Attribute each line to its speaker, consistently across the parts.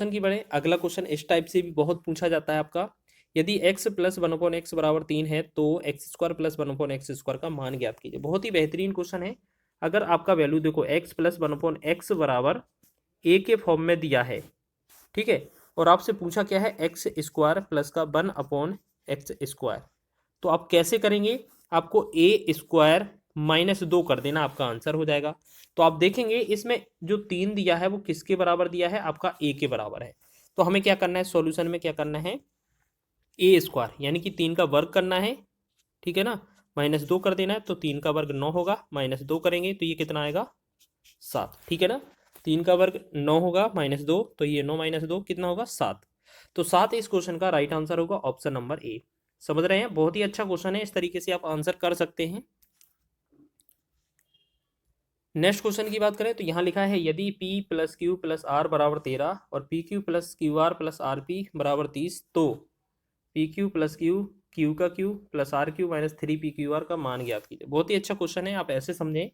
Speaker 1: Question की बढ़े। अगला क्वेश्चन इस टाइप से भी बहुत पूछा जाता है आपका, यदि x plus one upon x बराबर 3 है तो x square plus one upon x square का मान ज्ञात कीजिए। बहुत ही बेहतरीन क्वेश्चन है। अगर आपका वैल्यू देखो x plus one upon x बराबर a के फॉर्म में दिया है, ठीक है, और आपसे पूछा क्या है एक्स स्क्वायर प्लस का वन अपॉन एक्स स्क्वायर, तो आप कैसे करेंगे? आपको ए स्क्वायर माइनस 2 कर देना, आपका आंसर हो जाएगा। तो आप देखेंगे इसमें जो 3 दिया है वो किसके बराबर दिया है? आपका ए के बराबर है। तो हमें क्या करना है? सॉल्यूशन में क्या करना है? ए स्क्वायर यानी कि 3 का वर्ग करना है, ठीक है ना, माइनस 2 कर देना है। तो 3 का वर्ग 9 होगा, माइनस 2 करेंगे तो ये कितना आएगा? 7, ठीक है ना। 3 का वर्ग 9 होगा, माइनस 2, तो ये 9 माइनस 2 कितना होगा? 7। तो 7 इस क्वेश्चन का राइट आंसर होगा, ऑप्शन नंबर ए। समझ रहे हैं? बहुत ही अच्छा क्वेश्चन है, इस तरीके से आप आंसर कर सकते हैं। नेक्स्ट क्वेश्चन की बात करें तो यहाँ लिखा है यदि p plus q plus r बराबर 13 और p q plus q r plus r p बराबर 30, तो p q plus q q का q plus r q minus 3 p q r का मान ज्ञात कीजिए। बहुत ही अच्छा क्वेश्चन है। आप ऐसे समझें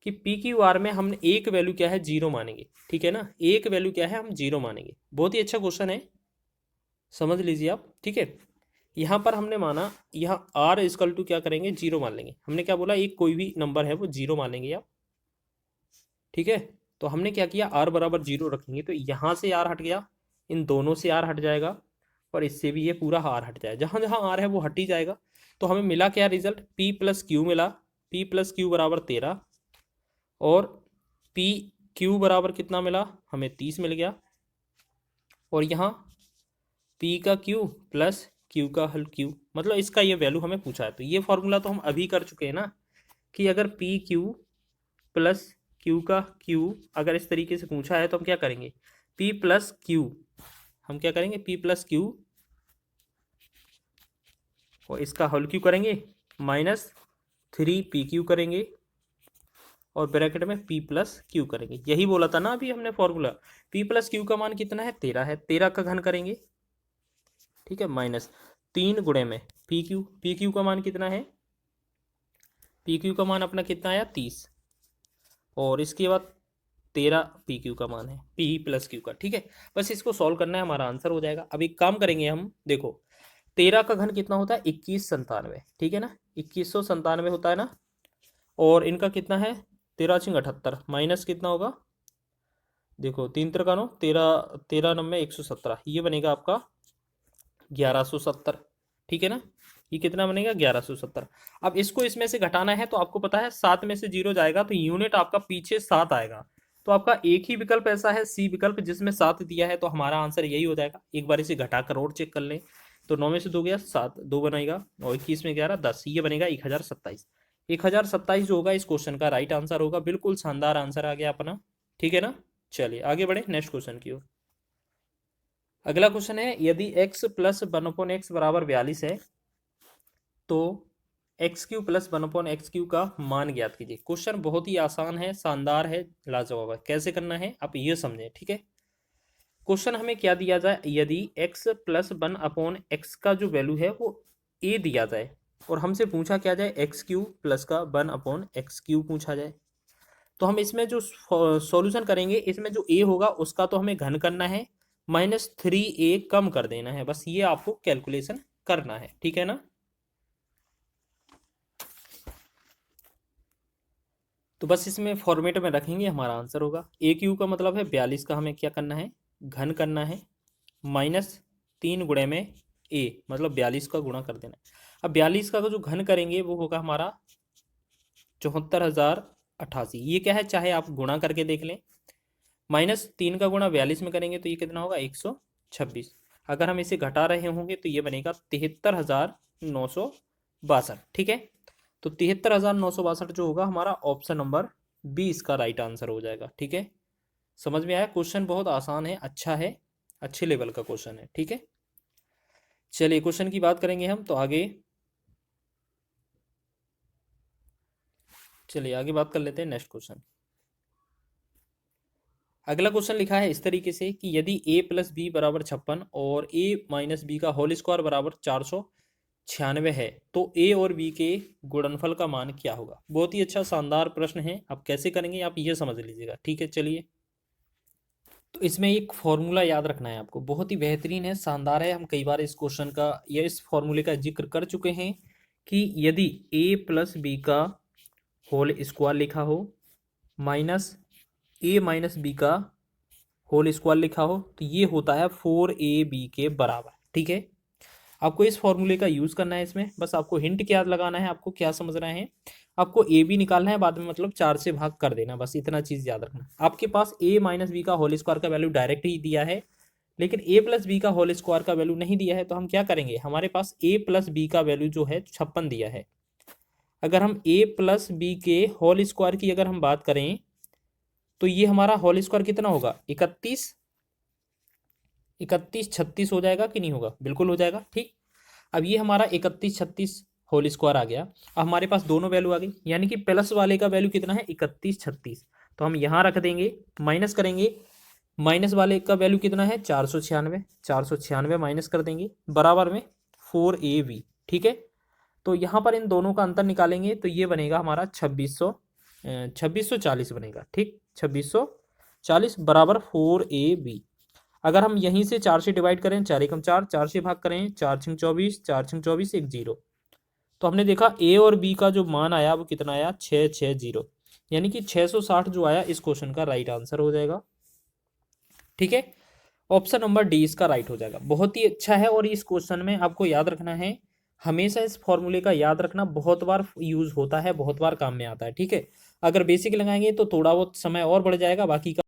Speaker 1: कि पी क्यू आर में हमने एक वैल्यू क्या है? जीरो मानेंगे, ठीक है ना। एक वैल्यू क्या है? हम जीरो मानेंगे। बहुत ही अच्छा क्वेश्चन है, समझ लीजिए आप, ठीक है। यहाँ पर हमने माना, यहाँ आर इजकल टू क्या करेंगे? जीरो मान लेंगे। हमने क्या बोला? एक कोई भी नंबर है वो जीरो मान लेंगे आप, ठीक है। तो हमने क्या किया? आर बराबर जीरो रखेंगे, तो यहाँ से आर हट गया, इन दोनों से आर हट जाएगा, और इससे भी ये पूरा आर हट जाएगा। जहाँ जहाँ आर है वो हट ही जाएगा। तो हमें मिला क्या रिजल्ट? पी प्लस क्यू मिला। पी प्लस क्यू बराबर 13, और पी क्यू बराबर कितना मिला? हमें 30 मिल गया। और यहाँ पी का क्यू प्लस क्यू का हल क्यू, मतलब इसका ये वैल्यू हमें पूछा है। तो ये फॉर्मूला तो हम अभी कर चुके हैं ना, कि अगर पी क्यू प्लस क्यू का क्यू अगर इस तरीके से पूछा है तो हम क्या करेंगे? पी प्लस क्यू, हम क्या करेंगे? पी प्लस क्यू और इसका होल क्यू करेंगे, माइनस 3 पी क्यू करेंगे, और ब्रैकेट में पी प्लस क्यू करेंगे। यही बोला था ना अभी हमने फॉर्मूला। पी प्लस क्यू का मान कितना है? 13 है। 13 का घन करेंगे, ठीक है, माइनस 3 गुणे में पी क्यू का मान कितना है? पी क्यू का मान अपना कितना आया? 30, और इसके बाद 13 पी क्यू का मान है, पी प्लस क्यू का, ठीक है। बस इसको सॉल्व करना है, हमारा आंसर हो जाएगा। अब एक काम करेंगे हम, देखो 13 का घन कितना होता है? 2197, ठीक है ना, 2197 होता है ना। और इनका कितना है? 13×78, माइनस कितना होगा? देखो 3 × 9 13, 13×9 117, ये बनेगा आपका 1170, ठीक है ना। ये कितना बनेगा? 1170। अब इसको इसमें से घटाना है, तो आपको पता है 7 में से 0 जाएगा तो यूनिट आपका पीछे 7 आएगा। तो आपका एक ही विकल्प ऐसा है, सी विकल्प, जिसमें 7 दिया है। तो हमारा आंसर यही हो जाएगा। एक बार इसे घटा कर और चेक कर लें, तो 9 में से 2 गया 7, 2 बनेगा, और 21 में 11 10, ये बनेगा 1027। 1027 जो होगा इस क्वेश्चन का राइट आंसर होगा। बिल्कुल शानदार आंसर आ गया अपना, ठीक है ना। चलिए आगे बढ़े नेक्स्ट क्वेश्चन की ओर। अगला क्वेश्चन है यदि x plus one upon x बराबर 42 है तो x Q plus one upon x Q का मान ज्ञात कीजिए। क्वेश्चन बहुत ही आसान है, शानदार है, लाजवाब है। कैसे करना है आप ये समझें, ठीक है। क्वेश्चन हमें क्या दिया जाए? यदि x plus one upon x का जो वैल्यू है वो a दिया जाए, और हमसे पूछा क्या जाए? एक्स क्यू प्लस का वन अपॉन एक्स क्यू पूछा जाए। तो हम इसमें जो सॉल्यूशन करेंगे, इसमें जो a होगा उसका तो हमें घन करना है, -3a कम कर देना है। बस ये आपको कैलकुलेशन करना है, ठीक है ना। तो बस इसमें फॉर्मेट में रखेंगे, हमारा आंसर होगा ए क्यू का मतलब है 42 का हमें क्या करना है? घन करना है, -3 गुणे में ए, मतलब 42 का गुणा कर देना है। अब 42 का जो घन करेंगे वो होगा हमारा 74,088। ये क्या है? चाहे आप गुणा करके देख लें। -3 का गुणा 42 में करेंगे तो ये कितना होगा? 126। अगर हम इसे घटा रहे होंगे तो ये बनेगा 73,962, ठीक है। तो 73,962 जो होगा हमारा ऑप्शन नंबर बी इसका राइट आंसर हो जाएगा, ठीक है। समझ में आया? क्वेश्चन बहुत आसान है, अच्छा है, अच्छे लेवल का क्वेश्चन है, ठीक है। चलिए क्वेश्चन की बात करेंगे हम, तो आगे चलिए आगे बात कर लेते हैं नेक्स्ट क्वेश्चन। अगला क्वेश्चन लिखा है इस तरीके से कि यदि a प्लस बी बराबर 56 और a माइनस बी का होल स्क्वायर बराबर 496 है, तो a और b के गुणनफल का मान क्या होगा? बहुत ही अच्छा शानदार प्रश्न है। आप कैसे करेंगे आप ये समझ लीजिएगा, ठीक है। चलिए तो इसमें एक फॉर्मूला याद रखना है आपको, बहुत ही बेहतरीन है, शानदार है। हम कई बार इस क्वेश्चन का या इस फॉर्मूले का जिक्र कर चुके हैं कि यदि a प्लस बी का होल स्क्वायर लिखा हो माइनस a माइनस बी का होल स्क्वायर लिखा हो तो ये होता है 4ab के बराबर। ठीक है, आपको इस फॉर्मूले का यूज़ करना है। इसमें बस आपको हिंट क्या लगाना है, आपको क्या समझना है, आपको ए बी निकालना है, बाद में मतलब 4 से भाग कर देना, बस इतना चीज़ याद रखना। आपके पास a माइनस बी का होल स्क्वायर का वैल्यू डायरेक्ट ही दिया है, लेकिन a प्लस बी का होल स्क्वायर का वैल्यू नहीं दिया है, तो हम क्या करेंगे, हमारे पास a प्लस बी का वैल्यू जो है 56 दिया है। अगर हम a प्लस बी के होल स्क्वायर की अगर हम बात करें तो ये हमारा होल स्क्वायर कितना होगा, 31, 31 36 हो जाएगा कि नहीं होगा, बिल्कुल हो जाएगा। ठीक, अब ये हमारा 31 36 होल स्क्वायर आ गया। अब हमारे पास दोनों वैल्यू आ गई, यानी कि प्लस वाले का वैल्यू कितना है, 31 36, तो हम यहाँ रख देंगे, माइनस करेंगे, माइनस वाले का वैल्यू कितना है 496, 496 माइनस कर देंगे, बराबर में 4ab। ठीक है, तो यहाँ पर इन दोनों का अंतर निकालेंगे तो ये बनेगा हमारा 2640 बनेगा। ठीक, 2640 बराबर 4ab। अगर हम यहीं से 4 से डिवाइड करें, 4 एकम 4, 4 से भाग करें, 4 छंग 24, 4 छंग 24 एक जीरो, तो हमने देखा ए और बी का जो मान आया वो कितना आया, 660, यानी कि 660 जो आया इस क्वेश्चन का राइट आंसर हो जाएगा। ठीक है, ऑप्शन नंबर डी इसका राइट हो जाएगा। बहुत ही अच्छा है, और इस क्वेश्चन में आपको याद रखना है, हमेशा इस फॉर्मूले का याद रखना, बहुत बार यूज होता है, बहुत बार काम में आता है। ठीक है, अगर बेसिक लगाएंगे तो थोड़ा बहुत समय और बढ़ जाएगा, बाकी का